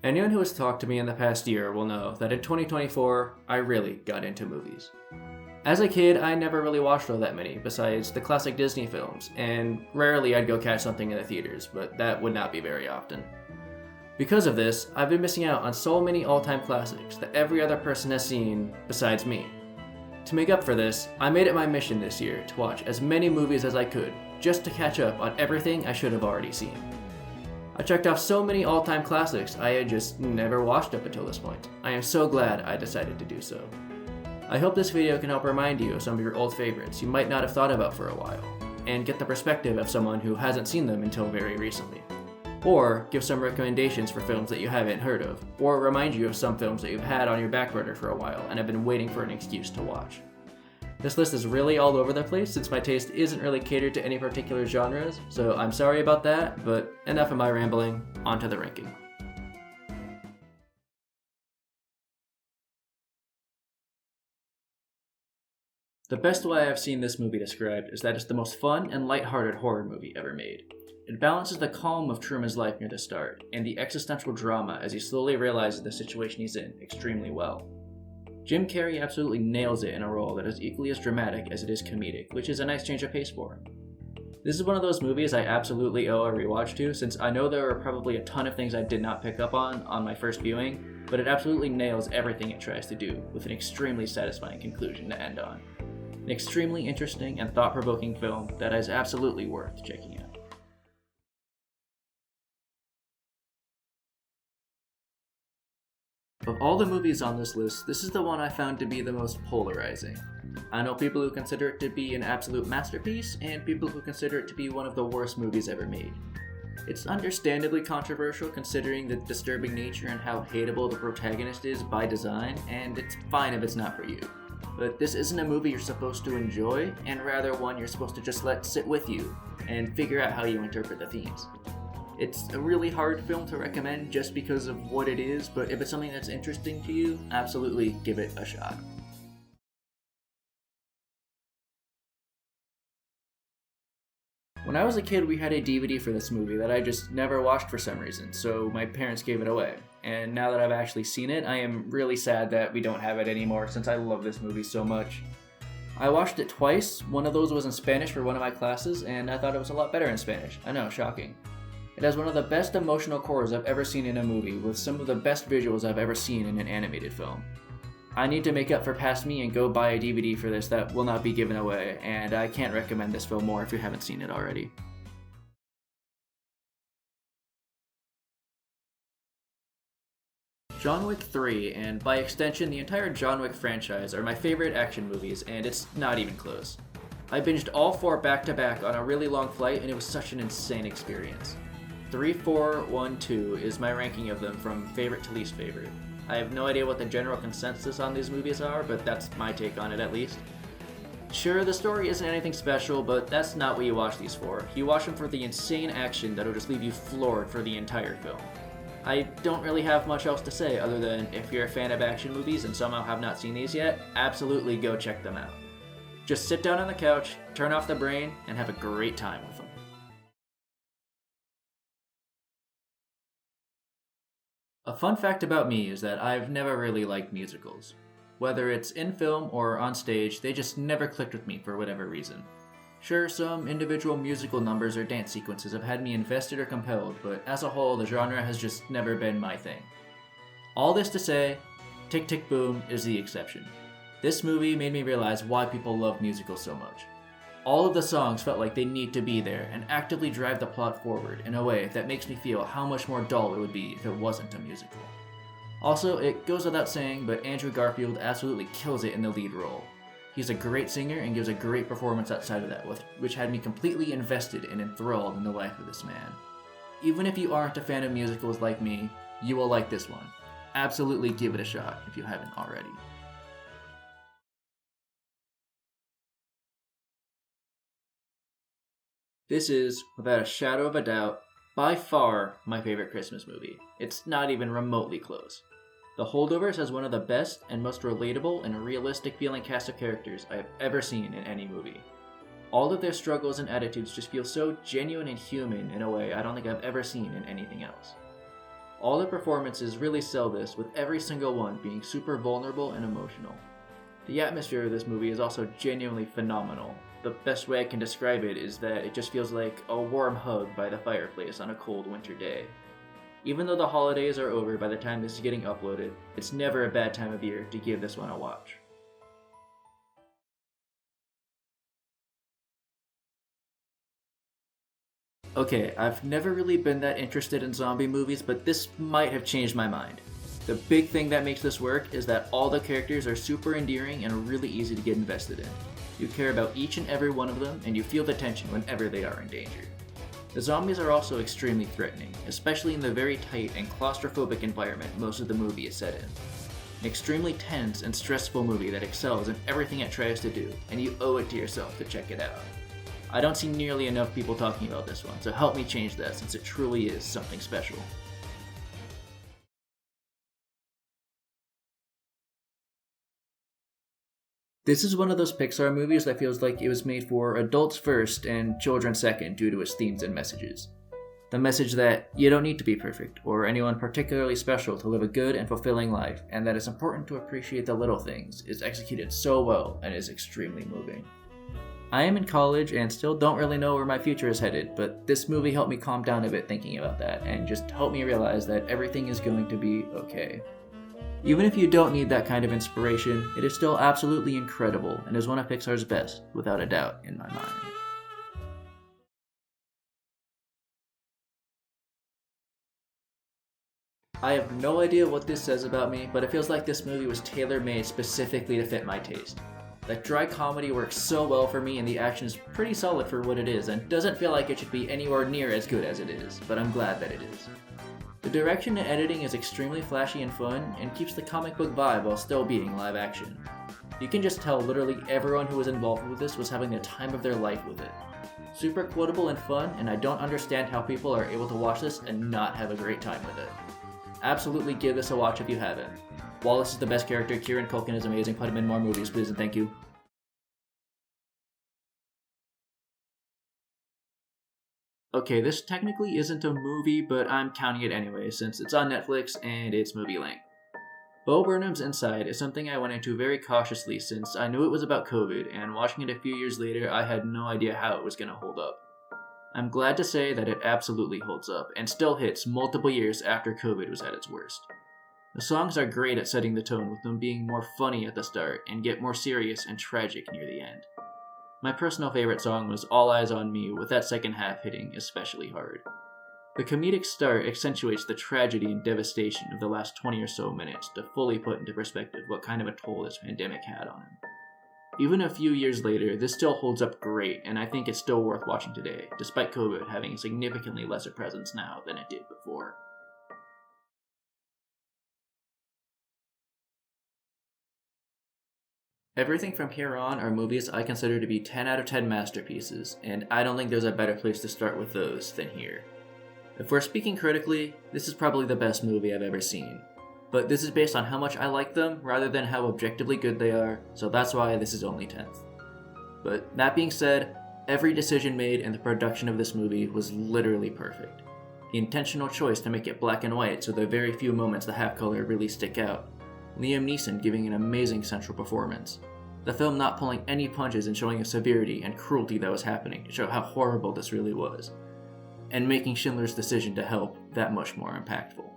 Anyone who has talked to me in the past year will know that in 2024, I really got into movies. As a kid, I never really watched all that many besides the classic Disney films, and rarely I'd go catch something in the theaters, but that would not be very often. Because of this, I've been missing out on so many all-time classics that every other person has seen besides me. To make up for this, I made it my mission this year to watch as many movies as I could, just to catch up on everything I should have already seen. I checked off so many all-time classics I had just never watched up until this point. I am so glad I decided to do so. I hope this video can help remind you of some of your old favorites you might not have thought about for a while, and get the perspective of someone who hasn't seen them until very recently. Or give some recommendations for films that you haven't heard of, or remind you of some films that you've had on your back burner for a while and have been waiting for an excuse to watch. This list is really all over the place since my taste isn't really catered to any particular genres, so I'm sorry about that, but enough of my rambling, on to the ranking. The best way I've seen this movie described is that it's the most fun and lighthearted horror movie ever made. It balances the calm of Truman's life near the start, and the existential drama as he slowly realizes the situation he's in extremely well. Jim Carrey absolutely nails it in a role that is equally as dramatic as it is comedic, which is a nice change of pace for him. This is one of those movies I absolutely owe a rewatch to, since I know there are probably a ton of things I did not pick up on my first viewing, but it absolutely nails everything it tries to do, with an extremely satisfying conclusion to end on. An extremely interesting and thought-provoking film that is absolutely worth checking out. Of all the movies on this list, this is the one I found to be the most polarizing. I know people who consider it to be an absolute masterpiece, and people who consider it to be one of the worst movies ever made. It's understandably controversial considering the disturbing nature and how hateable the protagonist is by design, and it's fine if it's not for you. But this isn't a movie you're supposed to enjoy, and rather one you're supposed to just let sit with you, and figure out how you interpret the themes. It's a really hard film to recommend just because of what it is, but if it's something that's interesting to you, absolutely give it a shot. When I was a kid, we had a DVD for this movie that I just never watched for some reason, so my parents gave it away. And now that I've actually seen it, I am really sad that we don't have it anymore since I love this movie so much. I watched it twice. One of those was in Spanish for one of my classes, and I thought it was a lot better in Spanish. I know, shocking. It has one of the best emotional cores I've ever seen in a movie, with some of the best visuals I've ever seen in an animated film. I need to make up for past me and go buy a DVD for this that will not be given away, and I can't recommend this film more if you haven't seen it already. John Wick 3, and by extension the entire John Wick franchise, are my favorite action movies, and it's not even close. I binged all 4 back-to-back on a really long flight, and it was such an insane experience. 3, 4, 1, 2 is my ranking of them from favorite to least favorite. I have no idea what the general consensus on these movies are, but that's my take on it at least. Sure, the story isn't anything special, but that's not what you watch these for. You watch them for the insane action that'll just leave you floored for the entire film. I don't really have much else to say other than if you're a fan of action movies and somehow have not seen these yet, absolutely go check them out. Just sit down on the couch, turn off the brain, and have a great time with them. A fun fact about me is that I've never really liked musicals. Whether it's in film or on stage, they just never clicked with me for whatever reason. Sure, some individual musical numbers or dance sequences have had me invested or compelled, but as a whole, the genre has just never been my thing. All this to say, Tick Tick Boom is the exception. This movie made me realize why people love musicals so much. All of the songs felt like they need to be there and actively drive the plot forward in a way that makes me feel how much more dull it would be if it wasn't a musical. Also, it goes without saying, but Andrew Garfield absolutely kills it in the lead role. He's a great singer and gives a great performance outside of that, which had me completely invested and enthralled in the life of this man. Even if you aren't a fan of musicals like me, you will like this one. Absolutely give it a shot if you haven't already. This is, without a shadow of a doubt, by far my favorite Christmas movie. It's not even remotely close. The Holdovers has one of the best and most relatable and realistic feeling cast of characters I have ever seen in any movie. All of their struggles and attitudes just feel so genuine and human in a way I don't think I've ever seen in anything else. All the performances really sell this, with every single one being super vulnerable and emotional. The atmosphere of this movie is also genuinely phenomenal. The best way I can describe it is that it just feels like a warm hug by the fireplace on a cold winter day. Even though the holidays are over by the time this is getting uploaded, it's never a bad time of year to give this one a watch. Okay, I've never really been that interested in zombie movies, but this might have changed my mind. The big thing that makes this work is that all the characters are super endearing and really easy to get invested in. You care about each and every one of them, and you feel the tension whenever they are in danger. The zombies are also extremely threatening, especially in the very tight and claustrophobic environment most of the movie is set in. An extremely tense and stressful movie that excels in everything it tries to do, and you owe it to yourself to check it out. I don't see nearly enough people talking about this one, so help me change that since it truly is something special. This is one of those Pixar movies that feels like it was made for adults first and children second due to its themes and messages. The message that you don't need to be perfect or anyone particularly special to live a good and fulfilling life, and that it's important to appreciate the little things, is executed so well and is extremely moving. I am in college and still don't really know where my future is headed, but this movie helped me calm down a bit thinking about that and just helped me realize that everything is going to be okay. Even if you don't need that kind of inspiration, it is still absolutely incredible and is one of Pixar's best, without a doubt, in my mind. I have no idea what this says about me, but it feels like this movie was tailor-made specifically to fit my taste. That dry comedy works so well for me, and the action is pretty solid for what it is and doesn't feel like it should be anywhere near as good as it is, but I'm glad that it is. The direction and editing is extremely flashy and fun, and keeps the comic book vibe while still being live action. You can just tell literally everyone who was involved with this was having the time of their life with it. Super quotable and fun, and I don't understand how people are able to watch this and not have a great time with it. Absolutely give this a watch if you haven't. Wallace is the best character, Kieran Culkin is amazing, put him in more movies please and thank you. Okay, this technically isn't a movie, but I'm counting it anyway since it's on Netflix and it's movie length. Bo Burnham's Inside is something I went into very cautiously since I knew it was about COVID, and watching it a few years later I had no idea how it was going to hold up. I'm glad to say that it absolutely holds up, and still hits multiple years after COVID was at its worst. The songs are great at setting the tone, with them being more funny at the start and get more serious and tragic near the end. My personal favorite song was All Eyes on Me, with that second half hitting especially hard. The comedic start accentuates the tragedy and devastation of the last 20 or so minutes to fully put into perspective what kind of a toll this pandemic had on him. Even a few years later, this still holds up great, and I think it's still worth watching today, despite COVID having a significantly lesser presence now than it did before. Everything from here on are movies I consider to be 10 out of 10 masterpieces, and I don't think there's a better place to start with those than here. If we're speaking critically, this is probably the best movie I've ever seen. But this is based on how much I like them rather than how objectively good they are, so that's why this is only 10th. But that being said, every decision made in the production of this movie was literally perfect. The intentional choice to make it black and white so the very few moments that have color really stick out. Liam Neeson giving an amazing central performance. The film not pulling any punches and showing the severity and cruelty that was happening to show how horrible this really was. And making Schindler's decision to help that much more impactful.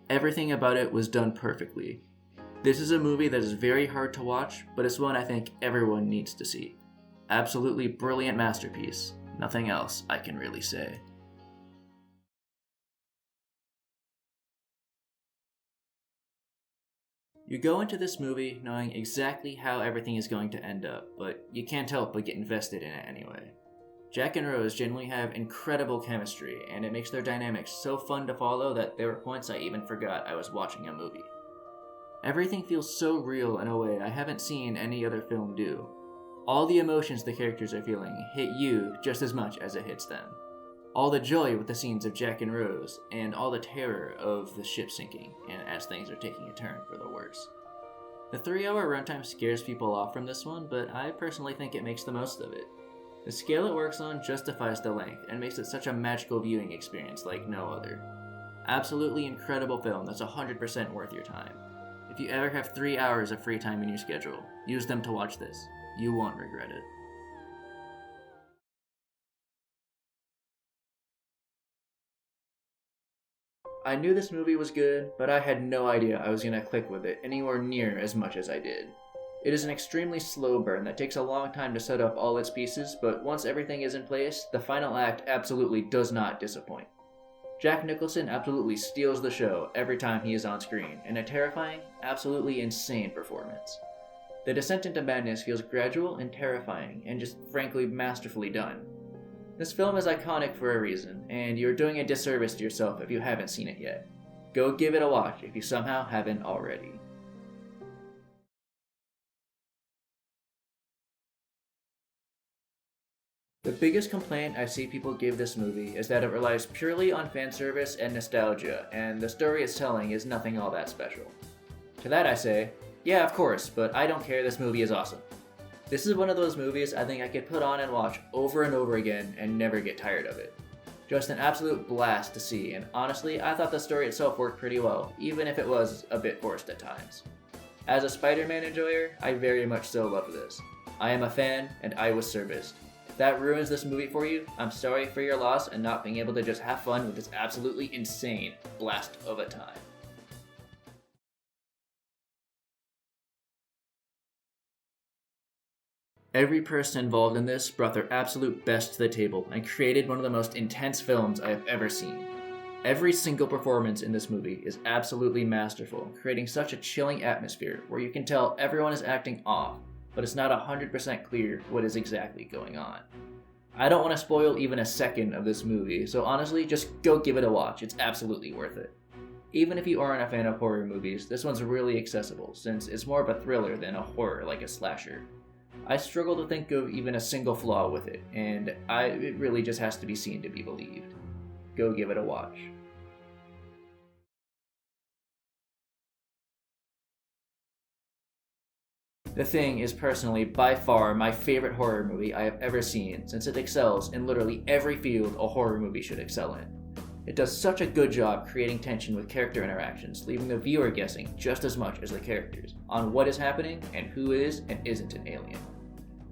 Everything about it was done perfectly. This is a movie that is very hard to watch, but it's one I think everyone needs to see. Absolutely brilliant masterpiece. Nothing else I can really say. You go into this movie knowing exactly how everything is going to end up, but you can't help but get invested in it anyway. Jack and Rose genuinely have incredible chemistry, and it makes their dynamics so fun to follow that there were points I even forgot I was watching a movie. Everything feels so real in a way I haven't seen any other film do. All the emotions the characters are feeling hit you just as much as it hits them. All the joy with the scenes of Jack and Rose, and all the terror of the ship sinking, and as things are taking a turn for the worse. The 3-hour runtime scares people off from this one, but I personally think it makes the most of it. The scale it works on justifies the length and makes it such a magical viewing experience like no other. Absolutely incredible film that's 100% worth your time. If you ever have 3 hours of free time in your schedule, use them to watch this. You won't regret it. I knew this movie was good, but I had no idea I was going to click with it anywhere near as much as I did. It is an extremely slow burn that takes a long time to set up all its pieces, but once everything is in place, the final act absolutely does not disappoint. Jack Nicholson absolutely steals the show every time he is on screen, in a terrifying, absolutely insane performance. The descent into madness feels gradual and terrifying, and just frankly masterfully done. This film is iconic for a reason, and you're doing a disservice to yourself if you haven't seen it yet. Go give it a watch if you somehow haven't already. The biggest complaint I see people give this movie is that it relies purely on fan service and nostalgia, and the story it's telling is nothing all that special. To that I say, yeah, of course, but I don't care, this movie is awesome. This is one of those movies I think I could put on and watch over and over again and never get tired of it. Just an absolute blast to see, and honestly, I thought the story itself worked pretty well, even if it was a bit forced at times. As a Spider-Man enjoyer, I very much so love this. I am a fan, and I was serviced. If that ruins this movie for you, I'm sorry for your loss and not being able to just have fun with this absolutely insane blast of a time. Every person involved in this brought their absolute best to the table and created one of the most intense films I have ever seen. Every single performance in this movie is absolutely masterful, creating such a chilling atmosphere where you can tell everyone is acting off, but it's not 100% clear what is exactly going on. I don't want to spoil even a second of this movie, so honestly, just go give it a watch, it's absolutely worth it. Even if you aren't a fan of horror movies, this one's really accessible, since it's more of a thriller than a horror like a slasher. I struggle to think of even a single flaw with it, and it really just has to be seen to be believed. Go give it a watch. The Thing is personally by far my favorite horror movie I have ever seen, since it excels in literally every field a horror movie should excel in. It does such a good job creating tension with character interactions, leaving the viewer guessing just as much as the characters on what is happening and who is and isn't an alien.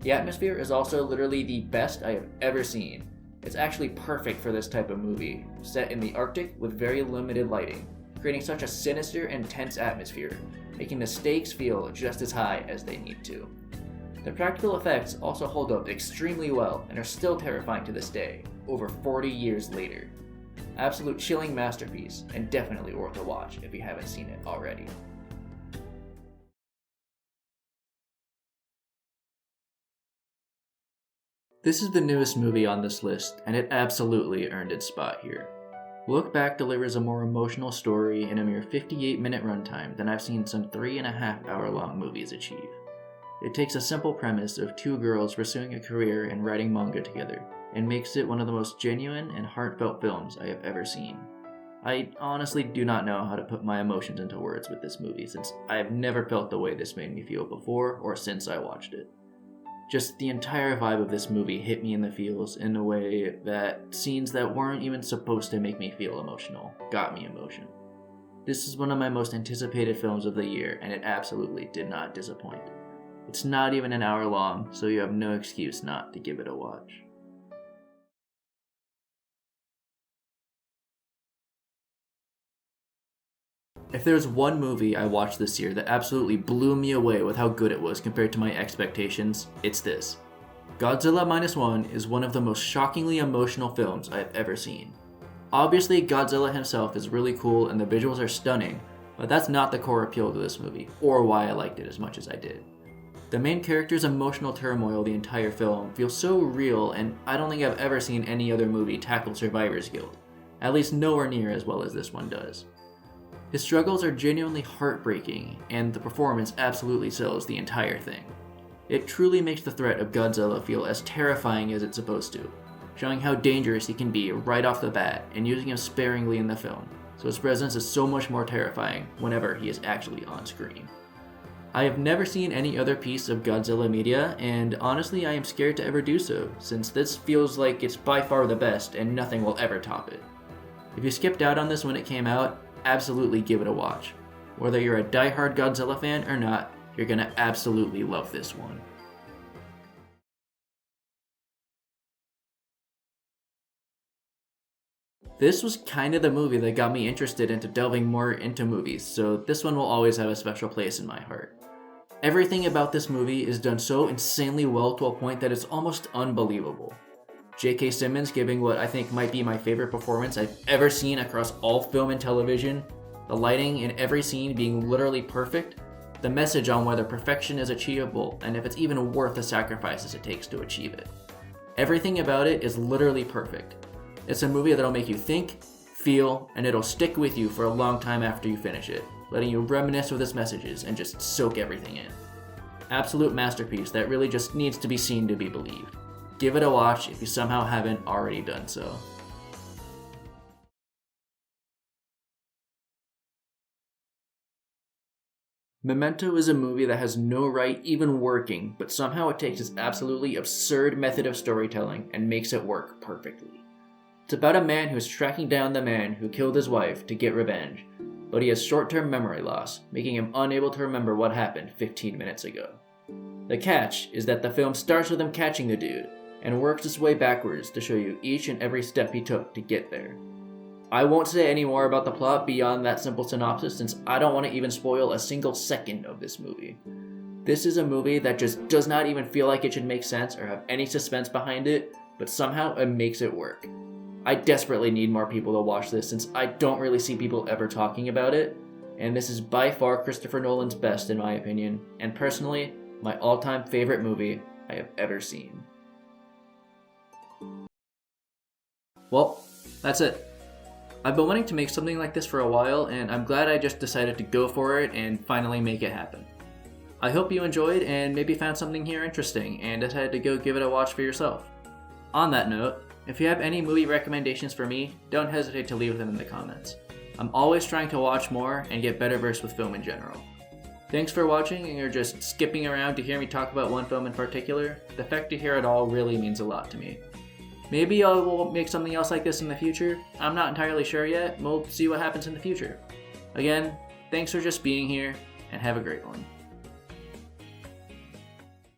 The atmosphere is also literally the best I have ever seen. It's actually perfect for this type of movie, set in the Arctic with very limited lighting, creating such a sinister and tense atmosphere, making the stakes feel just as high as they need to. The practical effects also hold up extremely well and are still terrifying to this day, over 40 years later. Absolute chilling masterpiece, and definitely worth a watch if you haven't seen it already. This is the newest movie on this list, and it absolutely earned its spot here. Look Back delivers a more emotional story in a mere 58-minute runtime than I've seen some 3.5-hour-long movies achieve. It takes a simple premise of two girls pursuing a career in writing manga together, and makes it one of the most genuine and heartfelt films I have ever seen. I honestly do not know how to put my emotions into words with this movie, since I have never felt the way this made me feel before or since I watched it. Just the entire vibe of this movie hit me in the feels in a way that scenes that weren't even supposed to make me feel emotional got me emotional. This is one of my most anticipated films of the year, and it absolutely did not disappoint. It's not even an hour long, so you have no excuse not to give it a watch. If there's one movie I watched this year that absolutely blew me away with how good it was compared to my expectations, it's this. Godzilla Minus One is one of the most shockingly emotional films I have ever seen. Obviously, Godzilla himself is really cool and the visuals are stunning, but that's not the core appeal to this movie, or why I liked it as much as I did. The main character's emotional turmoil the entire film feels so real, and I don't think I've ever seen any other movie tackle survivor's guilt, at least nowhere near as well as this one does. His struggles are genuinely heartbreaking, and the performance absolutely sells the entire thing. It truly makes the threat of Godzilla feel as terrifying as it's supposed to, showing how dangerous he can be right off the bat and using him sparingly in the film, so his presence is so much more terrifying whenever he is actually on screen. I have never seen any other piece of Godzilla media, and honestly I am scared to ever do so, since this feels like it's by far the best and nothing will ever top it. If you skipped out on this when it came out, absolutely give it a watch. Whether you're a die-hard Godzilla fan or not, you're gonna absolutely love this one. This was kind of the movie that got me interested into delving more into movies, so this one will always have a special place in my heart. Everything about this movie is done so insanely well to a point that it's almost unbelievable. J.K. Simmons giving what I think might be my favorite performance I've ever seen across all film and television, the lighting in every scene being literally perfect, the message on whether perfection is achievable and if it's even worth the sacrifices it takes to achieve it. Everything about it is literally perfect. It's a movie that'll make you think, feel, and it'll stick with you for a long time after you finish it, letting you reminisce with its messages and just soak everything in. Absolute masterpiece that really just needs to be seen to be believed. Give it a watch if you somehow haven't already done so. Memento is a movie that has no right even working, but somehow it takes its absolutely absurd method of storytelling and makes it work perfectly. It's about a man who's tracking down the man who killed his wife to get revenge, but he has short-term memory loss, making him unable to remember what happened 15 minutes ago. The catch is that the film starts with him catching the dude, and works its way backwards to show you each and every step he took to get there. I won't say any more about the plot beyond that simple synopsis since I don't want to even spoil a single second of this movie. This is a movie that just does not even feel like it should make sense or have any suspense behind it, but somehow it makes it work. I desperately need more people to watch this since I don't really see people ever talking about it, and this is by far Christopher Nolan's best in my opinion, and personally, my all-time favorite movie I have ever seen. Well, that's it. I've been wanting to make something like this for a while, and I'm glad I just decided to go for it and finally make it happen. I hope you enjoyed and maybe found something here interesting and decided to go give it a watch for yourself. On that note, if you have any movie recommendations for me, don't hesitate to leave them in the comments. I'm always trying to watch more and get better versed with film in general. Thanks for watching, and you're just skipping around to hear me talk about one film in particular. The fact to hear it all really means a lot to me. Maybe I will make something else like this in the future. I'm not entirely sure yet. We'll see what happens in the future. Again, thanks for just being here, and have a great one.